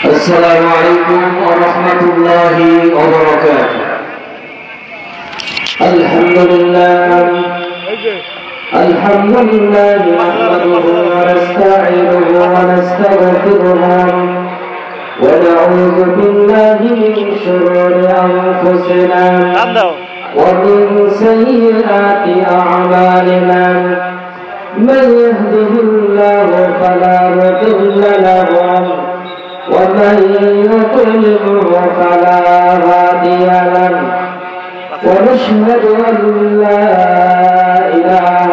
السلام عليكم ورحمة الله وبركاته. الحمد لله نحمده ونستعينه ونستغفره ونعوذ بالله من شرور أنفسنا ومن سيئات أعمالنا. من يهده الله فلا مضل له ومن يضلل فلا هادي له. ونشهد أن لا إله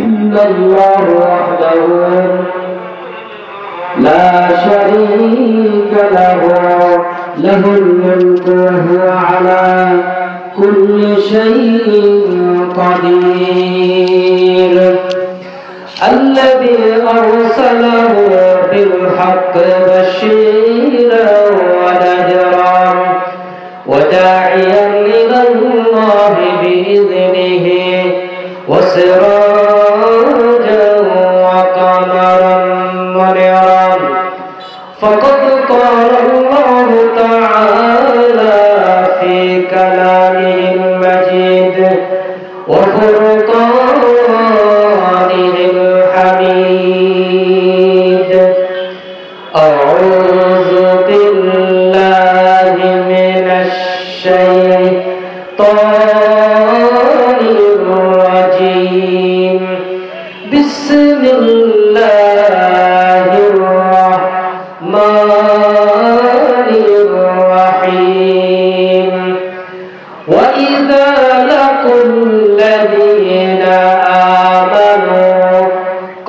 إلا الله وحده لا شريك له الملك وهو على كل شيء قدير. الذي أرسله بالحق بشيرا ونذرا وداعيا إلى الله بإذنه وسراجا وقمرا منيرا. فقد قال الله تعالى في كلامه المجيد وفرقانه الحميد. أعوذ بالله من الشيطان الرجيم. بسم الله الرحمن الرحيم. وإذا لقوا الذين آمنوا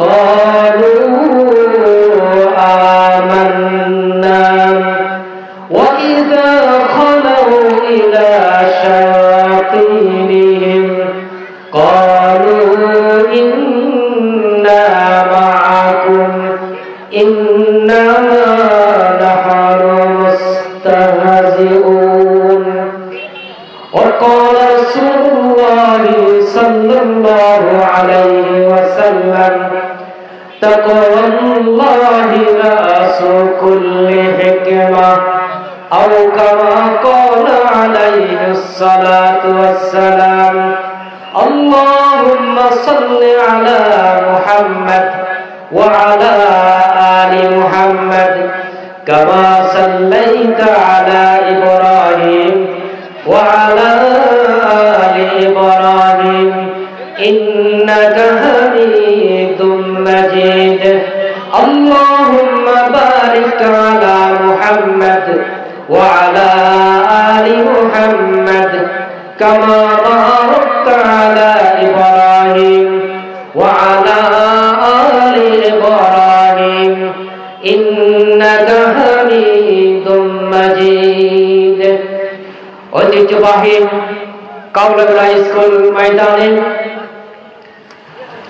قالوا آمنا وإذا خلوا إلى شياطينهم قالوا إنا معكم إنما نحن مستهزئون. وقال رسول الله صلى الله عليه وسلم تقوى الله رأس كل حكمة أو كما قال عليه الصلاة والسلام. اللهم صل على محمد وعلى آل محمد كما صليت على إبراهيم وعلى آل إبراهيم إنك حميد مجيد. اللهم بارك على محمد وعلى آل محمد كما باركت على إبراهيم وعلى آل إبراهيم إنك حميد مجيد. ঐতিহ্যবাহী কাউলাবেড়া স্কুল ময়দানে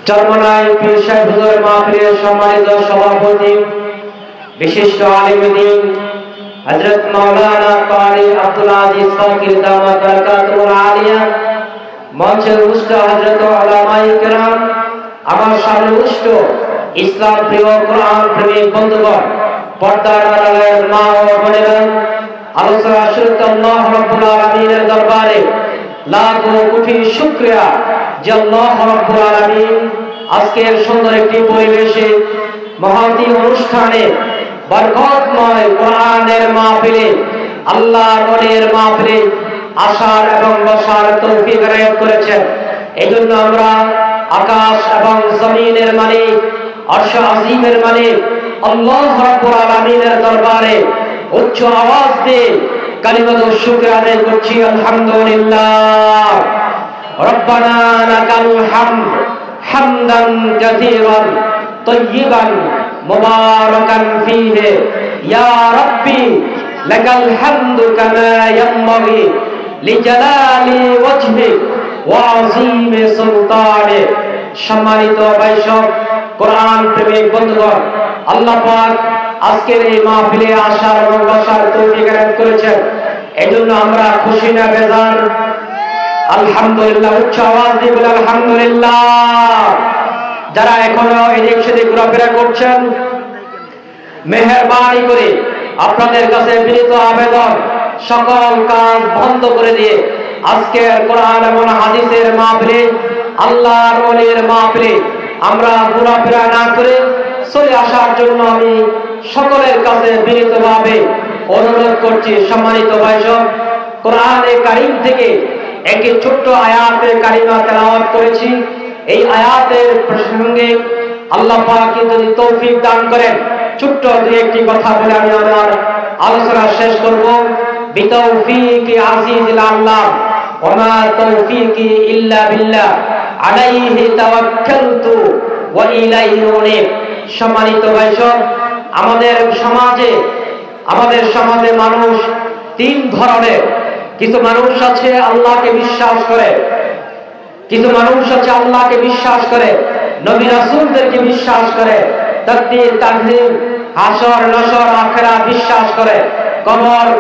চরমনায় পীর সাহেব হুজুর মাহফিলের সম্মানিত সভাপতি বিশিষ্ট আলেম দ্বীন হযরত মাওলানা কারি আব্দুল আজিজ ফকির দামাত বরকাতুল আলিয়া, মঞ্চের উষ্ট হযরত উলামায়ে কেরাম, আমার সামনে উষ্ট ইসলাম প্রিয় কোরআন প্রেমিক বন্ধুগণ, পর্দার আড়ালের মা ও বোনেরা, আলোচনা শুরুতে আল্লাহ রাব্বুল আলামিনের দরবারে লাখো কোটি শুকরিয়া যে আল্লাহ রাব্বুল আলামিন আজকের সুন্দর একটি পরিবেশে মহতী অনুষ্ঠানে বরকতময় কোরআনের মাহফিলে আল্লাহর ওলির মাহফিলে আসার এবং বসার তৌফিক এনায়েত করেছেন। এজন্য আমরা আকাশ এবং জমিনের মালিক আরশ আজিমের মালিক আল্লাহ রাব্বুল আলামিনের দরবারে উচ্চ আওয়াজ দিয়ে কালিমাতুশ শুকর আদায় করছি, আলহামদুলিল্লাহ। রব্বানা লাকাল হামদ হামদান কাসীরান তাইয়িবান মুবারাকান ফীহি ইয়া রাব্বি লাকাল হামদু কামা ইয়ানবাগি লিজালালি ওয়াজহিক ওয়া আযীমি সুলতানিক। সম্মানিত ভাইসব কোরআন প্রেমিক বন্ধুগণ, আল্লাহ পাক আজকের এই মাহফিলে আসার এবং বসার তৌফিক এনায়েত করেছেন। এজন্য আমরা খুশি না বেজার? আলহামদুলিল্লাহ, উচ্চ আওয়াজ দিয়ে বলে আলহামদুলিল্লাহ। যারা এখনো এদিক সেদিক ঘোরাফেরা করছেন, মেহেরবানি করে আপনাদের কাছে বিনীত আবেদন, সকল কাজ বন্ধ করে দিয়ে আজকের কোরআন এবং হাদিসের মাহফিলে, আল্লাহর ওলির মাহফিলে আমরা ঘোরাফেরা না করে চলে আসার জন্য আমি সকলের কাছে বিনীতভাবে অনুরোধ করছি। সম্মানিত ভাইসব, কোরআনে কারীম থেকে একটি ছোট্ট আয়াতে কারিমা তেলাওয়াত করেছি। এই আয়াতের প্রসঙ্গে আল্লাহ পাক যদি তৌফিক দান করেন, ছোট্ট দুই একটি কথা বলে আমি আমার আলোচনা শেষ করব। বিতৌফিকি আজিজিল আল্লাহ ওয়া মা তৌফিকি ইল্লা বিল্লাহ আলাইহি তাওয়াক্কালতু ওয়া ইলাইহি উনীব। সম্মানিত ভাইসব, আমাদের সমাজে মানুষ তিন ধরনের। কিছু মানুষ আছে আল্লাহকে বিশ্বাস করে, কিছু মানুষ আছে আল্লাহকে বিশ্বাস করে, নবী রাসূলদেরকে বিশ্বাস করে, তাকদীর তাকদীর হাসর নাসর আখিরাত বিশ্বাস করে,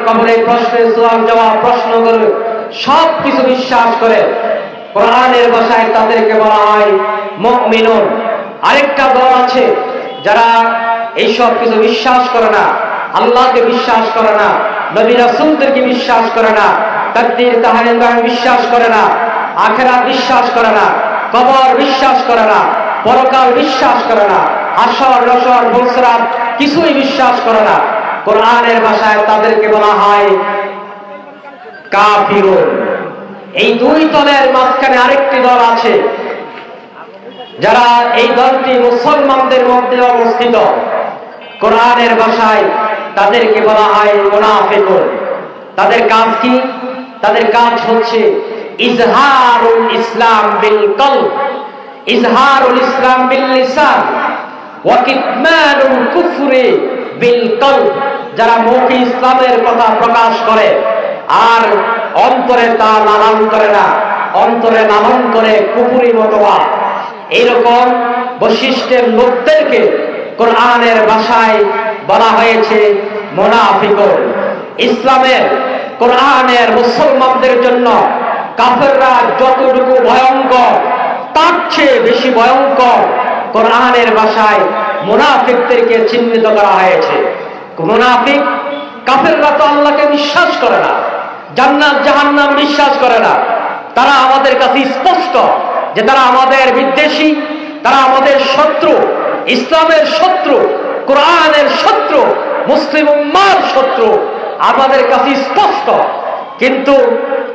কবরে প্রশ্নের সওয়াল জবাব প্রশ্ন করে সব কিছু বিশ্বাস করে। কোরআনের ভাষায় তাদেরকে বলা হয় মুমিনুন। আরেকটা দল আছে যারা এইসব কিছু বিশ্বাস করে না, আল্লাহকে বিশ্বাস করে না, নবী রাসূলদেরকে বিশ্বাস করে না, তাকদীর তাকদীর বিশ্বাস করে না, আখিরাত বিশ্বাস করে না, কবর বিশ্বাস করে না, পরকাল বিশ্বাস করে না, হাসর নাসর ফুলসিরাত কিছুই বিশ্বাস করে না। কোরআনের ভাষায় তাদেরকে বলা হয় কাফিরুন। এই দুই দলের মাঝখানে আরেকটি দল আছে, যারা এই দলটি মুসলমানদের মধ্যে অবস্থিত। কোরআনের ভাষায় তাদেরকে বলা হয় মুনাফিকুন। তাদের কাজ কি? তাদের কাজ হচ্ছে ইজহারুল ইসলাম বিল কলব, ইজহারুল ইসলাম বিল লিসান ওয়া কিতমানুল কুফরি বিল কলব। যারা মুখে ইসলামের কথা প্রকাশ করে আর অন্তরে তা লালন করে না, অন্তরে লালন করে কুফরি মতবাদ। এইরকম বৈশিষ্ট্যের লোকদেরকে কোরআনের ভাষায় বলা হয়েছে মুনাফিকুন। ইসলামের, কোরআনের মুসলমানদের জন্য কাফেররা যতটুকু ভয়ঙ্কর তার চেয়ে বেশি ভয়ঙ্কর কোরআনের ভাষায় মুনাফিকদেরকে চিহ্নিত করা হয়েছে। মুনাফিক, কাফেররা তো আল্লাহকে বিশ্বাস করে না, জান্নাত জাহান্নাম বিশ্বাস করে না। তারা আমাদের কাছে স্পষ্ট যে তারা আমাদের বিদ্বেষী, তারা আমাদের শত্রু, ইসলামের শত্রু, কোরআনের শত্রু, মুসলিম উম্মাহর শত্রু, আমাদের কাছে স্পষ্ট। কিন্তু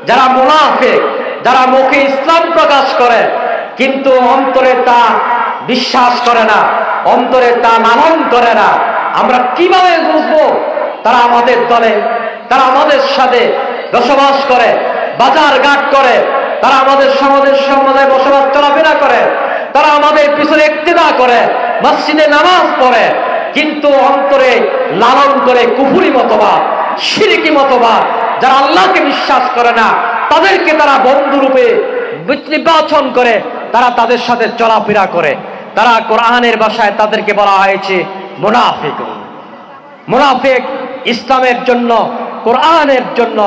যারা মুনাফিক, যারা মুখে ইসলাম প্রকাশ করে কিন্তু অন্তরে তা বিশ্বাস করে না, অন্তরে তা লালন করে না, আমরা কিভাবে বুঝবো তারা আমাদের দলে, তারা আমাদের সাথে বসবাস করে, বাজার ঘাট করে, তারা আমাদের সমাজে বসবাস চলাফেরা করে, তারা আমাদের পিছনে ইক্তেদা করে, মসজিদে নামাজ পড়ে, কিন্তু অন্তরে লালন করে কুফরি মতবাদ, শিরকি মতবাদ। যারা আল্লাহকে বিশ্বাস করে না তাদেরকে তারা বন্ধুরূপে নির্বাচন করে, তারা তাদের সাথে চলাফেরা করে। তারা কোরআনের ভাষায় তাদেরকে বলা হয়েছে মুনাফিক। মুনাফিক ইসলামের জন্য, কোরআনের জন্য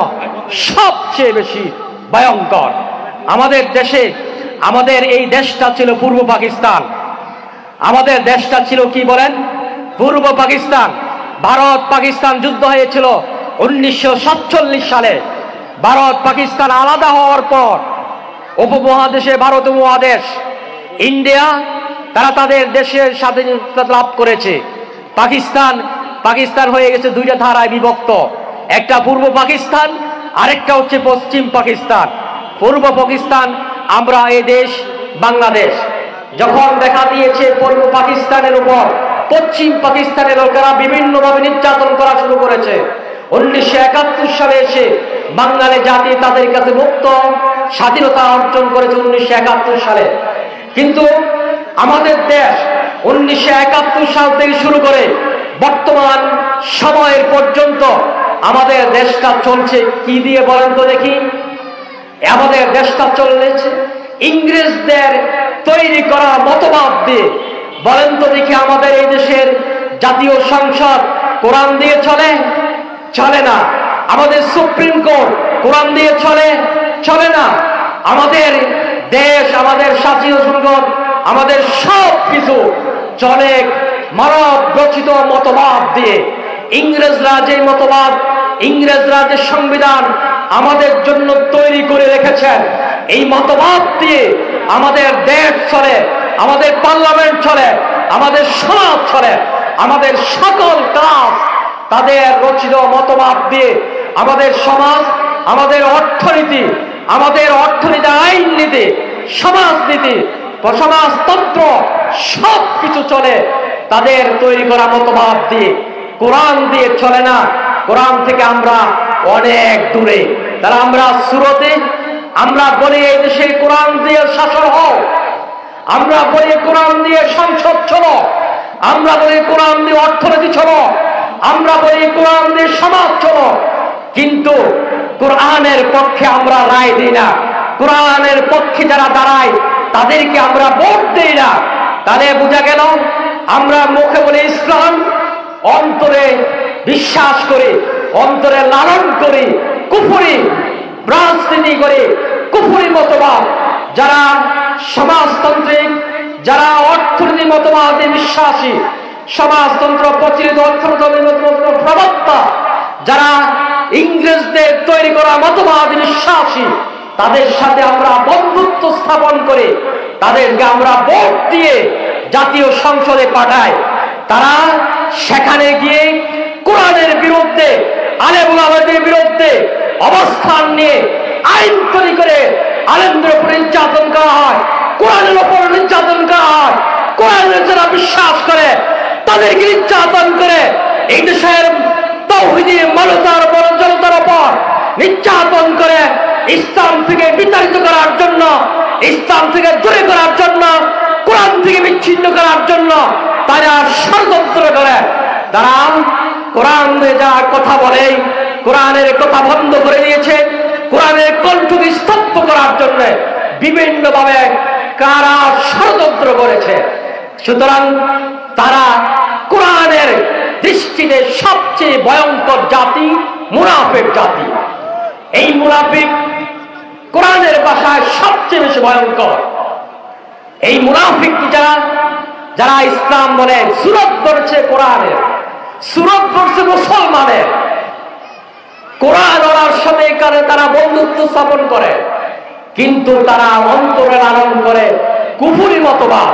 সবচেয়ে বেশি ভয়ঙ্কর। আমাদের দেশে, আমাদের এই দেশটা ছিল পূর্ব পাকিস্তান। আমাদের দেশটা ছিল কি বলেন? পূর্ব পাকিস্তান। ভারত পাকিস্তান যুদ্ধ হয়েছিল 1947 সালে। ভারত পাকিস্তান আলাদা হওয়ার পর উপমহাদেশে ভারত উপমহাদেশ, ইন্ডিয়া, তারা তাদের দেশের স্বাধীনতা লাভ করেছে। পাকিস্তান হয়ে গেছে দুইটা ধারায় বিভক্ত, একটা পূর্ব পাকিস্তান, আরেকটা হচ্ছে পশ্চিম পাকিস্তান। পূর্ব পাকিস্তান আমরা এই দেশ বাংলাদেশ। যখন দেখা দিয়েছে পূর্ব পাকিস্তানের উপর পশ্চিম পাকিস্তানের লোকেরা বিভিন্নভাবে নির্যাতন করা শুরু করেছে, 1971 সালে এসে বাঙালি জাতি তাদের কাছে মুক্ত স্বাধীনতা অর্জন করেছে 1971 সালে। কিন্তু আমাদের দেশ 1971 সাল থেকে শুরু করে বর্তমান সময়ের পর্যন্ত আমাদের দেশটা চলছে কি দিয়ে বলেন তো দেখি? আমাদের দেশটা চলেছে ইংরেজদের তৈরি করা মতবাদ দিয়ে। বলেন তো দেখি, আমাদের এই দেশের জাতীয় সংসদ কোরআন দিয়ে চলে? চলে না। আমাদের সুপ্রিম কোর্ট কোরআন দিয়ে চলে না। আমাদের দেশ, আমাদের জাতীয় সংসদ, আমাদের সব কিছু চলে মানব রচিত মতবাদ দিয়ে। ইংরেজরা যে মতবাদ, ইংরেজরা যে সংবিধান আমাদের জন্য তৈরি করে রেখেছেন, এই মতবাদ দিয়ে আমাদের দেশ চলে, আমাদের পার্লামেন্ট চলে, আমাদের সমাজ চলে, আমাদের সকল কাজ তাদের রচিত মতবাদ দিয়ে আমাদের সমাজ, আমাদের অর্থনীতি, আইন নীতি, সমাজনীতি, সমাজতন্ত্র সবকিছু চলে তাদের তৈরি করা মতবাদ দিয়ে, কোরআন দিয়ে চলে না। কোরআন থেকে আমরা অনেক দূরে। তারা আমরা সুরতে আমরা বলি এই দেশে কোরআন দিয়ে শাসন হোক, আমরা বলি কোরআন দিয়ে সংসদ চলো, আমরা বলি কোরআন দিয়ে অর্থনীতি চলো, আমরা বলি কোরআন দিয়ে সমাজ চলো, কিন্তু কোরআনের পক্ষে আমরা রায় দিই না। কোরআনের পক্ষে যারা দাঁড়ায় তাদেরকে আমরা ভোট দিই না। তাহলে বোঝা গেল আমরা মুখে বলে ইসলাম, অন্তরে বিশ্বাস করি, অন্তরে লালন করি কুফরি রাজনীতি করে, কুফরি মতবাদ। যারা সমাজতান্ত্রিক, যারা অর্থনীতি মতবাদে বিশ্বাসী, সমাজতন্ত্র প্রচলিত অর্থনীতি প্রবক্তা, যারা ইংরেজদের তৈরি করা মতবাদ বিশ্বাসী, তাদের সাথে আমরা বন্ধুত্ব স্থাপন করে তাদেরকে আমরা ভোট দিয়ে জাতীয় সংসদে পাঠাই। তারা সেখানে গিয়ে কোরআনের বিরুদ্ধে, আলেম ওলামাদের বিরুদ্ধে অবস্থান নিয়ে আইন তৈরি করে আলেমদের উপর নির্যাতন করা হয়, কোরআনের উপর নির্যাতন করা হয়। কোরআনের যারা বিশ্বাস করে তাদেরকে নির্যাতন করে এই দেশের তাওহীদি মানবতার উপর, জনতার উপর নির্যাতন করে ইসলাম থেকে বিতাড়িত করার জন্য, ইসলাম থেকে দূরে করার জন্য, কোরআন থেকে বিচ্ছিন্ন করার জন্য তারা ষড়যন্ত্র করে। তারা কোরআন নিয়ে যা কথা বলে, কোরআনের কথা বন্ধ করে দিয়েছে, কোরআনের কণ্ঠকে স্তব্ধ করার জন্য বিভিন্নভাবে কারা ষড়যন্ত্র করেছে। সুতরাং তারা কোরআনের দৃষ্টিতে সবচেয়ে ভয়ঙ্কর জাতি মুনাফিক জাতি। এই মুনাফিক কোরআনের ভাষায় সবচেয়ে বেশি ভয়ঙ্কর। এই মুনাফিক যারা ইসলাম বলে সুরত ধরছে কোরআনের, সুরত ধরছে মুসলমানের, কোরআন ওনার সাথে তারা বন্ধুত্ব স্থাপন করে, কিন্তু তারা অন্তরে লালন করে কুফরি মতবাদ,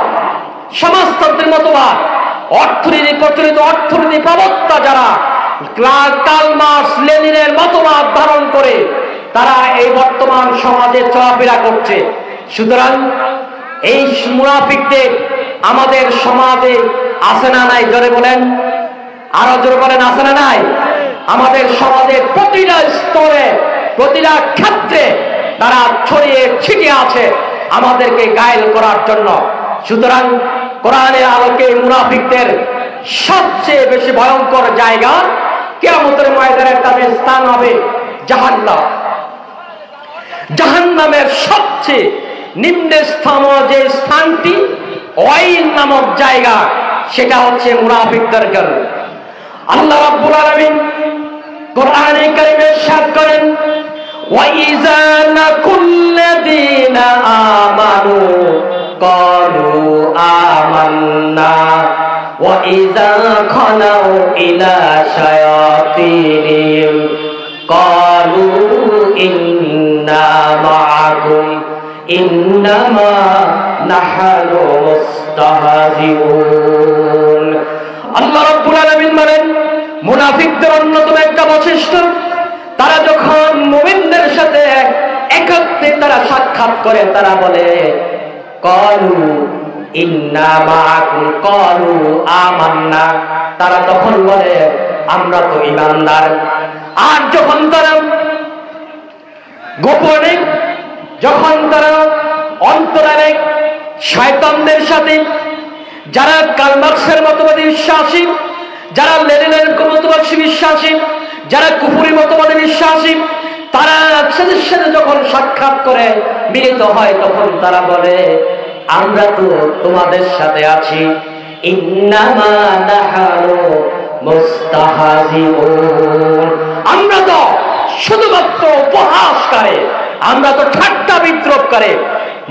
সমাজতন্ত্রের মতবাদ, অর্থনীতি প্রচলিত অর্থনীতি প্রবক্তা যারা কার্ল মার্কস লেনিনের মতবাদ ধারণ করে তারা এই বর্তমান সমাজে চলাফেরা করছে। সুতরাং এই মুনাফিকদের আমাদের সমাজে আছে না নাই? জোরে বলেন, আরো জোরে বলেন, আছে না নাই? আমাদের সমাজের প্রতিটা স্তরে, প্রতিটা ক্ষেত্রে তারা ছড়িয়ে ছিটিয়ে আছে আমাদেরকে ঘায়েল করার জন্য। সুতরাং কোরআনের আলোকে মুনাফিকদের সবচেয়ে বেশি ভয়ঙ্কর জায়গা কিয়ামতের ময়দানে তাদের স্থান হবে জাহান্নাম। জাহান্নামের সবচেয়ে নিম্নস্তম যে স্থানটি ওয়াইল নামক জায়গা, সেটা হচ্ছে মুনাফিকদের জন্য। আল্লাহ রাব্বুল আলামিন কোরআনে কারীমে ইরশাদ করেন, ওয়াইযা লাকুল্লাযীনা আমানু ক্বালু আমান্না ওয়াইযা খালাউ ইলা শায়াতিনিহিম ক্বালু ইন্না মাআকুম ইন্নামা নাহনু মুস্তাহজিউন। আল্লাহ রাব্বুল আলামিন বলেন, মুনাফিকদের অন্যতম একটা বৈশিষ্ট্য, তারা যখন মুমিনদের সাথে একত্রে তারা সাক্ষাৎ করে তারা বলে ক্বালু ইন্না মাআকুম ক্বালু আমান্না, তারা তখন বলে আমরা তো ঈমানদার। আর যখন তারা গোপনে, যখন তারা অন্তরে শয়তানদের সাথে, যারা কার্ল মার্কসের মতবাদে বিশ্বাসী, যারা লেনিনের মতবাদে বিশ্বাসী, যারা কুফরি মতবাদে বিশ্বাসী, তারা একসাথে সাথে যখন সাক্ষাৎ করে মিলিত হয় তখন তারা বলে আমরা তো তোমাদের সাথে আছি, ইন্নামা নাহনু মুস্তাহজিউন, আমরা তো শুধুমাত্র উপহাস করে, আমরা তো ঠাট্টা বিদ্রুপ করে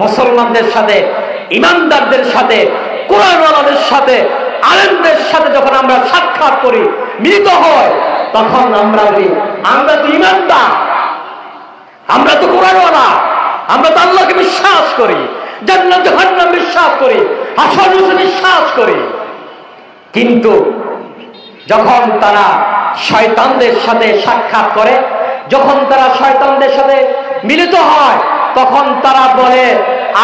মুসলমানদের সাথে, ইমানদারদের সাথে, কোরআনওয়ালাদের সাথে আলেমদের সাথে যখন আমরা সাক্ষাৎ করি, মিলিত হয়, তখন আমরা বলি আমরা তো ঈমানদার, আমরা তো কোরআনওয়ালা, আমরা তো আল্লাহকে বিশ্বাস করি, জান্নাত জাহান্নাম বিশ্বাস করি, হাসর নসর বিশ্বাস করি। কিন্তু যখন তারা শয়তানদের সাথে সাক্ষাৎ করে, যখন তারা শয়তানদের সাথে মিলিত হয়, তখন তারা বলে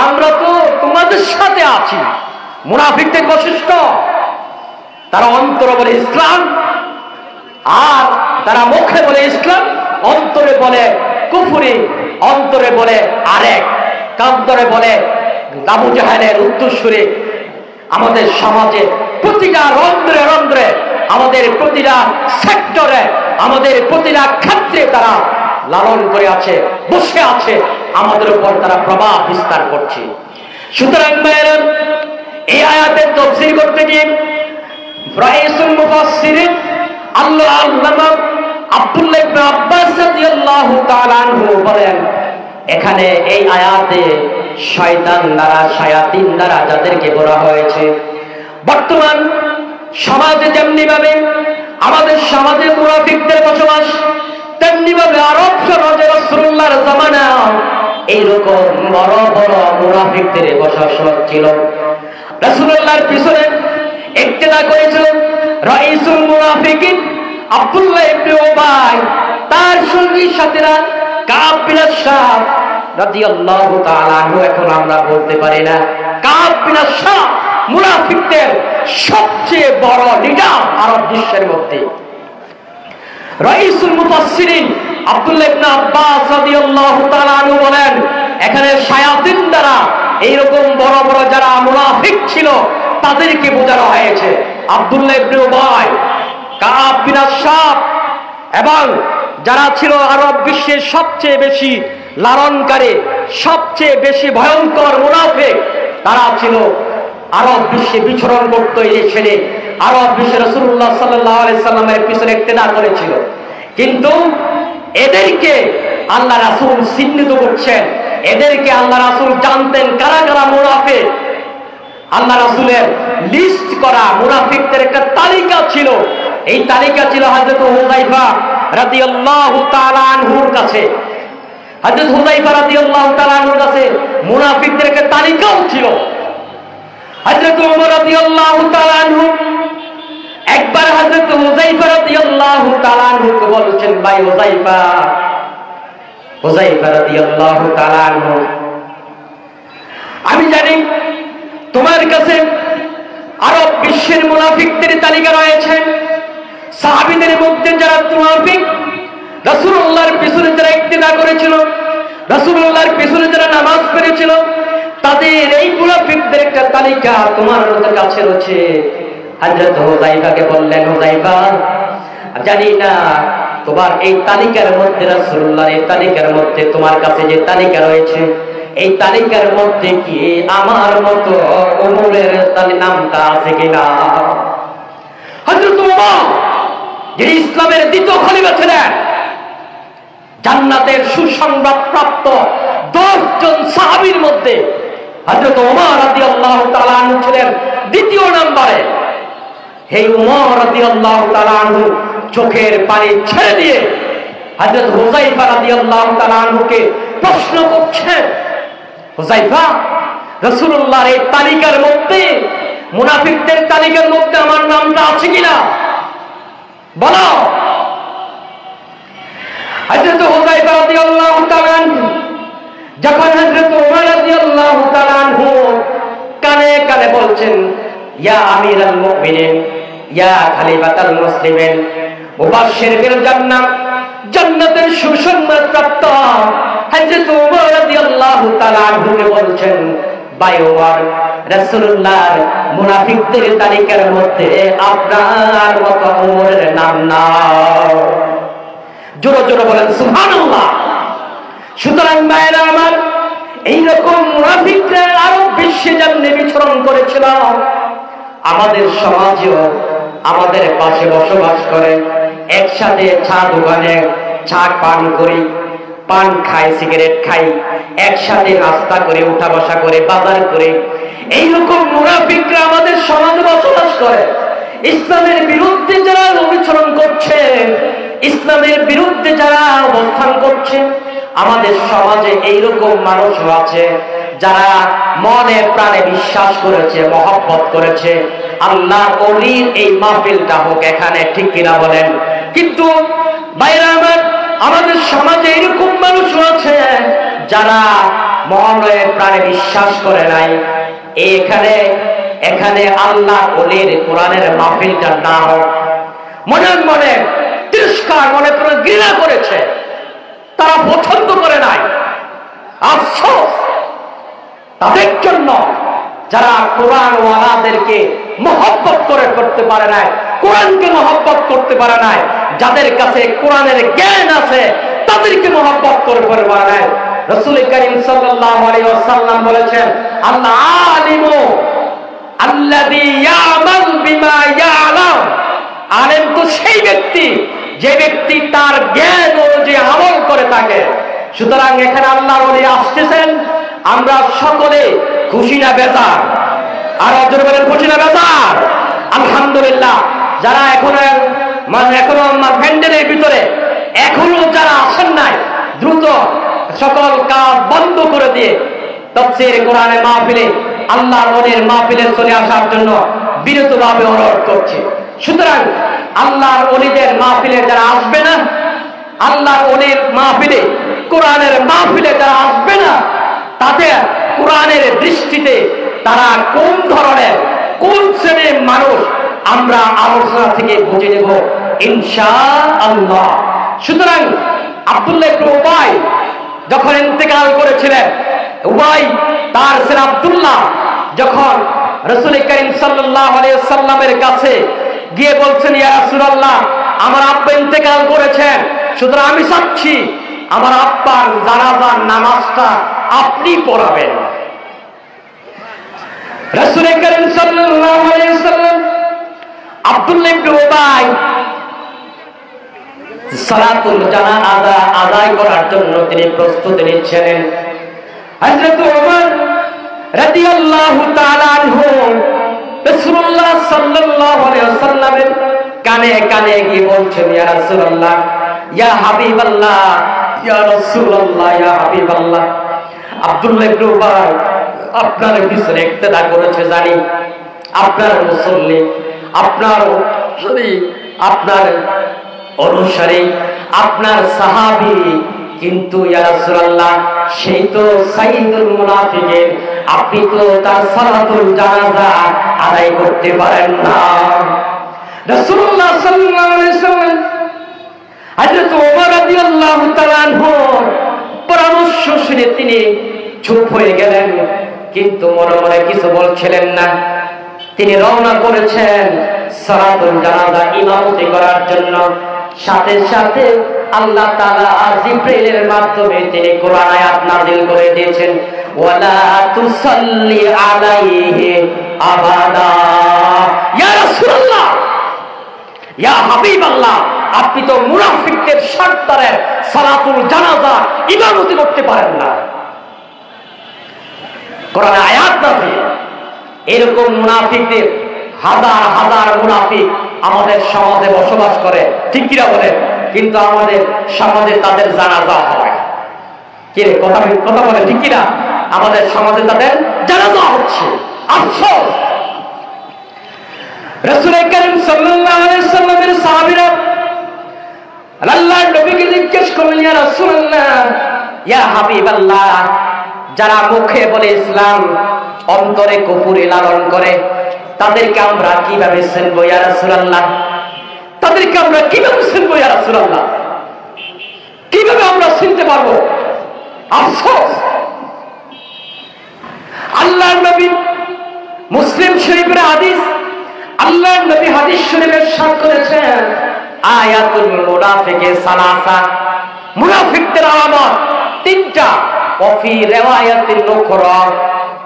আমরা তো তোমাদের সাথে আছি। মুনাফিকদের বৈশিষ্ট্য, তারা অন্তরে বলে ইসলাম, আর তারা মুখে বলে ইসলাম, অন্তরে বলে কুফরি, অন্তরে বলে আরেক, কান্তরে বলে আবু জাহেলের উত্তরসূরি। আমাদের সমাজে প্রতিটা রন্ধ্রে রন্ধ্রে, আমাদের প্রতিটা সেক্টরে, আমাদের প্রতিটা ক্ষেত্রে তারা লালন করে আছে, বসে আছে, আমাদের উপর তারা প্রভাব বিস্তার করছে। সুতরাং ভাইয়েরা, এই আয়াতের তাফসীর করতে গিয়ে রাইসুল মুফাসসিরিন আল্লামা আব্দুল্লাহ ইবনে আব্বাস রাদিয়াল্লাহু তাআলা আনহু বলেন, এখানে এই আয়াতে শয়তান দ্বারা, শায়াতিন দ্বারা যাদেরকে বলা হয়েছে, বর্তমান সমাজে যেমনি ভাবে আমাদের সমাজে মুনাফিকদের বসবাস, তেমনি ভাবে আরব সমাজে রাসূলুল্লাহর জামানা এইরকম বড় বড় মুনাফিকদের বসবাস ছিল। রাসূলুল্লাহর পিছনে ইক্তেদা করেছিল রাইসুল মুনাফিকিন আব্দুল্লাহ ইবনে উবাই, তার সঙ্গী সাথীরা কাব বিন আশরাফ রাদিয়াল্লাহু তাআলা আনহু। এখন আমরা বলতে পারি না কাব বিন আশরাফ মুনাফিকদের সবচেয়ে বড় লিডার আরব বিশ্বের মধ্যে। রাইসুল মুফাসসিরিন আব্দুল্লাহ ইবনে আব্বাস রাদিয়াল্লাহু তাআলা আনহু বলেন, এখানে শায়াতিন দ্বারা এইরকম বড় বড় যারা মুনাফিক ছিল তাদেরকে বোঝানো হয়েছে। আব্দুল্লাহ ইবনে উবাই, কাব বিন আশরাফ এবং যারা ছিল আরব বিশ্বের সবচেয়ে বেশি লালনকারী, সবচেয়ে বেশি ভয়ঙ্কর মুনাফিক, তারা ছিল আরব বিশ্বে বিচরণ করতো। এই ছেলে আরব বিশ্বে রাসূলুল্লাহ সাল্লাল্লাহু আলাইহি সাল্লামের পিছনে ইক্তেদা করেছিল, কিন্তু এদেরকে আল্লাহ রাসূল চিহ্নিত করছেন, এদেরকে আল্লাহ রাসূল জানতেন কারা কারা মুনাফিক। আল্লাহ রাসূলের লিস্ট করা মুনাফিকদের একটা তালিকা ছিল, এই তালিকা ছিল হযরত হুযায়ফা রাদিয়াল্লাহু তাআলা আনহুর কাছে। হযরত হুযায়ফা রাদিয়াল্লাহু তাআলা আনহুর কাছে মুনাফিকদের একটা তালিকাও ছিল। হযরত ওমর রাদিয়াল্লাহু তাআলা আনহু একবার হযরত হুযায়ফা রাদিয়াল্লাহু তাআলা আনহুকে বলছেন, ভাই হুযায়ফা, হুযায়ফা রাদিয়াল্লাহু তাআলা আনহু, আমি জানি তোমার কাছে আরব বিশ্বের মুনাফিকদের তালিকা রয়েছে। সাহাবীদের মধ্যে যারা মুনাফিক, রাসূলুল্লাহর পিছনে যারা ইক্তেদা করেছিল, রাসূলুল্লাহর পিছনে যারা নামাজ পড়েছিল, তাদের এই মুনাফিকদের একটা তালিকা তোমার কাছে রয়েছে। হযরত হুযায়ফাকে বললেন, হুযায়ফা, জানি না তোমার এই তালিকার মধ্যে, রাসূলুল্লাহর এই তালিকার মধ্যে তোমার কাছে যে তালিকা রয়েছে, এই তালিকার মধ্যে কি আমার মতো ওমরের নামটা আছে কিনা? হযরত ওমর, যিনি ইসলামের দ্বিতীয় খলিফা ছিলেন, জান্নাতের সুসংবাদ প্রাপ্ত 10 জন সাহাবীর মধ্যে হযরত ওমর রাদিয়াল্লাহু তাআলা আনহু ছিলেন দ্বিতীয় নম্বরে। এই ওমর রাদিয়াল্লাহু তাআলা আনহু চোখের পানি ছেড়ে দিয়ে হযরত হুযায়ফা রাদিয়াল্লাহু তাআলা আনহুকে প্রশ্ন করছেন, হুযায়ফা, রাসূলুল্লাহর এই তালিকার মধ্যে, মুনাফিকদের তালিকার মধ্যে আমার নামটা আছে কিনা বলো। হযরত হুযায়ফা রাদিয়াল্লাহু তাআলা আনহু যখন হযরত ওমর রাদিয়াল্লাহু তাআলা আনহু কানে কানে বলছেন, ইয়া আমিরাল মুমিনিন, ইয়া খলিফাতুল মুসলিমিন, মুবাশশির বিল জান্নাহ, জান্নাতের সুসংবাদ প্রাপ্ত হযরত ওমর রাদিয়াল্লাহু তাআলা আনহুকে বলছেন, ভাই ওমর, রাসূলুল্লাহর মুনাফিকদের তালিকার মধ্যে আপনার মতো ওমরের নাম নাই। জোরে জোরে বলেন সুবহানাল্লাহ। সুতরাং ভাইরা আমার, এইরকম মুনাফিকরা আরব বিশ্বে যেমনি বিচরণ করেছিল, আমাদের সমাজেও আমাদের পাশে বসবাস করে, একসাথে চা দোকানে চা পান করি, পান খায়, সিগারেট খায়, একসাথে নাস্তা করে, উঠা বসা করে, বাজার করে, এইরকম মুনাফিকরা আমাদের সমাজে বসবাস করে। ইসলামের বিরুদ্ধে যারা অনুসরণ করছে, ইসলামের বিরুদ্ধে যারা অবস্থান করছে, আমাদের সমাজে এইরকম মানুষও আছে যারা মনে প্রাণে বিশ্বাস করেছে, মহব্বত করেছে আল্লাহর ওলির এই মাহফিলটা হোক এখানে, ঠিক কিনা বলেন? কিন্তু ভাইরা আমার, আমাদের সমাজে এরকম মানুষও আছে যারা মনে প্রাণে বিশ্বাস করে নাই এখানে আল্লাহ ওলির কোরআনের মাহফিলটা না হোক, মনে মনে তিরস্কার, মনে করে ঘৃণা করেছে, তারা পছন্দ করে নাই। আফসোস তাদের জন্য যারা কোরআন ওয়ালাদেরকে মহব্বত করে করতে পারে নাই, কোরআনকে মহব্বত করতে পারে নাই, যাদের কাছে কোরআনের জ্ঞান আছে তাদেরকে মহব্বত করে পারে নাই। রাসূল করিম সাল্লাল্লাহু আলাইহি ওয়াসাল্লাম বলেছেন, আল্লাহ আলিমু আল্লাযী ইয়ামাল বিমা ইয়ালাম। আলেম তো সেই ব্যক্তি যে ব্যক্তি তার জ্ঞান অনুযায়ী আমল করে থাকে। সুতরাং এখানে আল্লাহর ওলি আসতেছেন, আমরা সকলে খুশি না বেজার? আর অজর বলেন খুশি না বেজার? আলহামদুলিল্লাহ। যারা এখনো প্যান্ডেলের ভিতরে এখনো যারা আসেন নাই, দ্রুত সকল কাজ বন্ধ করে দিয়ে তাফসীর কোরআনের মাহফিলে, আল্লাহর ওলির মাহফিলে চলে আসার জন্য বিরতভাবে অনুরোধ করছি। সুতরাং আল্লাহর ওলিদের মাহফিলে যারা আসবে না, আল্লাহর ওলির মাহফিলে, কোরআনের মাহফিলে যারা আসবে না, তাদের কোরআনের দৃষ্টিতে তারা কোন ধরনের, কোন শ্রেণীর মানুষ আমরা আলোচনা থেকে বুঝে নেব ইনশাআল্লাহ। সুতরাং আব্দুল্লাহ ইবনে উবাই যখন ইন্তেকাল করেছিলেন, উবাই তার ছেলে আব্দুল্লাহ যখন রাসূল করিম সাল্লাল্লাহু আলাইহি ওয়াসাল্লামের কাছে গিয়ে বলছেন, ইয়া রাসূলুল্লাহ, আমার আব্বা ইন্তেকাল করেছেন, সুতরাং আমি চাচ্ছি আমার আব্বার জানাজার নামাজটা আপনি পড়াবেন। রাসূল করিম সাল্লাল্লাহু আলাইহি ওয়াসাল্লাম আব্দুল্লাহ ইবনে উবাই সালাতুল জানাজা আদায় করার জন্য তিনি প্রস্তুতি নিচ্ছেন। হযরত ওমর রাদিয়াল্লাহু তাআলা আনহু রাসূলুল্লাহ সাল্লাল্লাহু আলাইহি ওয়াসাল্লামের কানে কানে গিয়ে বলছেন, ইয়া রাসূলুল্লাহ, ইয়া হাবিবাল্লাহ, ইয়া রাসূলুল্লাহ, ইয়া হাবিবাল্লাহ, আব্দুল্লাহ ইবনে উবাই আপনার পিছনে ইক্তেদা করেছে জানি, আপনার মুসল্লি, আপনার অনুসারী, আপনার সাহাবী, কিন্তু ইয়া রাসূলুল্লাহ সেই তো সাইয়্যিদুল মুনাফিকিন, আপনি তো তার সালাতুল জানাজা আদায় করতে পারেন না। রাসূলুল্লাহ সাল্লাল্লাহু আলাইহি ওয়াসাল্লাম হযরত ওমর রাদিয়াল্লাহু তাআলা আনহু পরামর্শ শুনে তিনি চুপ হয়ে গেলেন, কিন্তু মনে মনে কিছু বলছিলেন না। তিনি রওনা করেছেন সালাতুল জানাজা ইমামতি করার জন্য। সাথে সাথে আল্লাহ তাআলা জিবরাইলের মাধ্যমে তিনি কোরআন আয়াত নাযিল করে দিয়েছেন, ওয়ালা তুসাল্লি আলাইহি আবাদা। ইয়া রাসূলুল্লাহ, ইয়া হাবিবাল্লাহ, আপনি তো মুনাফিকদের সর্দারের সালাতুল জানাজা ইমামতি করতে পারেন না। কোরআন আয়াত নাযিল। এরকম মুনাফিকদের হাজার হাজার মুনাফিক আমাদের সমাজে বসবাস করে, ঠিক কিনা বলেন? কিন্তু আমাদের সমাজে তাদের জানাজা হয়। কি কথা বলে, ঠিক কিনা? আমাদের সমাজে তাদের জানাজা হচ্ছে। আফসোস, রাসূল করিম সাল্লাল্লাহু আলাইহি ওয়াসাল্লামের সাহাবীরা আল্লাহর নবীকে জিজ্ঞেস করলেন, ইয়া রাসূলুল্লাহ, ইয়া হাবিবাল্লাহ, যারা মুখে বলে ইসলাম, অন্তরে কুফরি লালন করে, তাদেরকে আমরা কিভাবে চিনব ইয়া রাসূলুল্লাহ? তাদেরকে আমরা কিভাবে চিনব ইয়া রাসূলুল্লাহ? কিভাবে আমরা চিনতে পারবো? আফসোস, আল্লাহর নবী মুসলিম শরীফের হাদিস, আল্লাহর নবী হাদিস শরীফে ইরশাদ করেছেন, আয়াতুল মুনাফিকি সালাসা, মুনাফিকদের আলামত তিনটা। ওয়াফি রিওয়ায়াতিন উখরা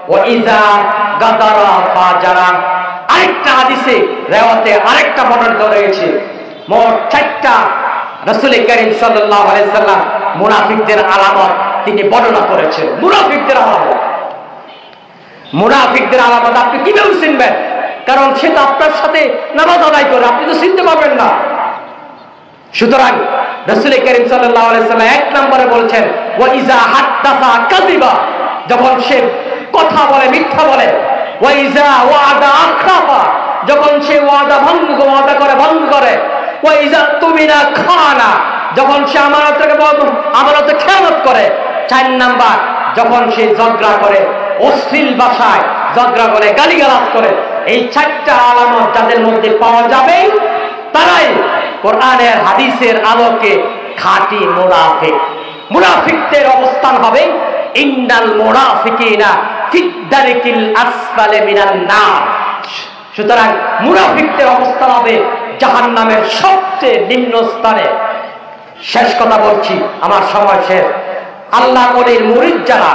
ওয়া ইযা গাদারা ফাজারা। আরেকটা হাদিসে রিওয়ায়াতে আরেকটা বর্ণনা রয়েছে, মোট 4টা রাসূল করিম সাল্লাল্লাহু আলাইহি সাল্লাম মুনাফিকদের আলামত তিনি বর্ণনা করেছেন। মুনাফিকদের আলামত, মুনাফিকদের আলামত আপনি কিভাবে চিনবেন? কারণ সে তো আপনার সাথে নামাজ আদায় করে, আপনি তো চিনতে পারবেন না। সুতরাং রাসূল করিম সাল্লাল্লাহু আলাইহি সাল্লাম এক নম্বরে বলেছেন ওয়া ইজা হাদাসা কাযিবা, যখন সে কথা বলে মিথ্যা বলে। ওয়া ইজা ওয়াদা আখলাফা, যখন সে ওয়াদা করে ভঙ্গ করে। ওয়া ইজা তুমিনা খানা, যখন সে আমানতে খেয়ানত করে। 4 নাম্বার, যখন সে ঝগড়া করে, অশ্লীল ভাষায় ঝগড়া করে, গালিগালাজ করে। এই 4টা আলামত যাদের মধ্যে পাওয়া যাবে তারাই কোরআনের হাদিসের আলোকে খাঁটি মুনাফিক। মুনাফিকদের অবস্থান হবে ইন্নাল মুনাফিকিনা ফিদ দারিকিল আসফালি মিনান নার। সুতরাং মুনাফিকদের অবস্থান হবে জাহান্নামের সবচেয়ে নিম্ন স্তরে। শেষ কথা বলছি, আমার সময় শেষ। আল্লাহর ওলির মুরিদ যারা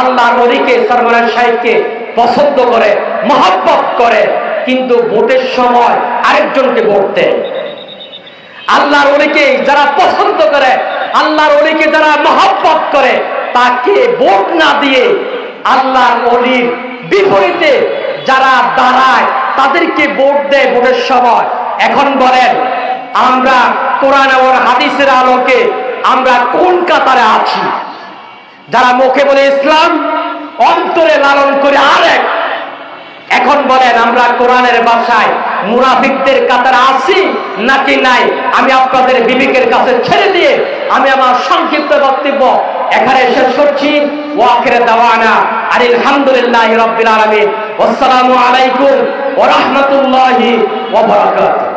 আল্লাহর ওলিকে সরওয়ার সাহেবকে পছন্দ করে, মহব্বত করে, কিন্তু ভোটের সময় আরেকজনকে ভোট দেয়। আল্লাহর ওলিকে যারা পছন্দ করে, আল্লাহর ওলিকে যারা মহব্বত করে, তাকে ভোট না দিয়ে আল্লাহর ওলির বিপরীতে যারা দাঁড়ায় তাদেরকে ভোট দেয় ভোটের সময়। এখন বলেন, আমরা কোরআন এবং হাদিসের আলোকে আমরা কোন কাতারে আছি? যারা মুখে বলে ইসলাম, অন্তরে লালন করে আরেক। এখন বলেন, আমরা কোরআনের ভাষায় মুনাফিকদের কাতারে আছি নাকি নাই? আমি আপনাদের বিবেকের কাছে ছেড়ে দিয়ে আমি আমার সংক্ষিপ্ত বক্তব্য এখানে শেষ করছি। ওয়া আখিরু দাওয়ানা আলহামদুলিল্লাহি রাব্বিল আলামিন। আসসালামু আলাইকুম ওয়া রাহমাতুল্লাহি ওয়া বারাকাতুহু।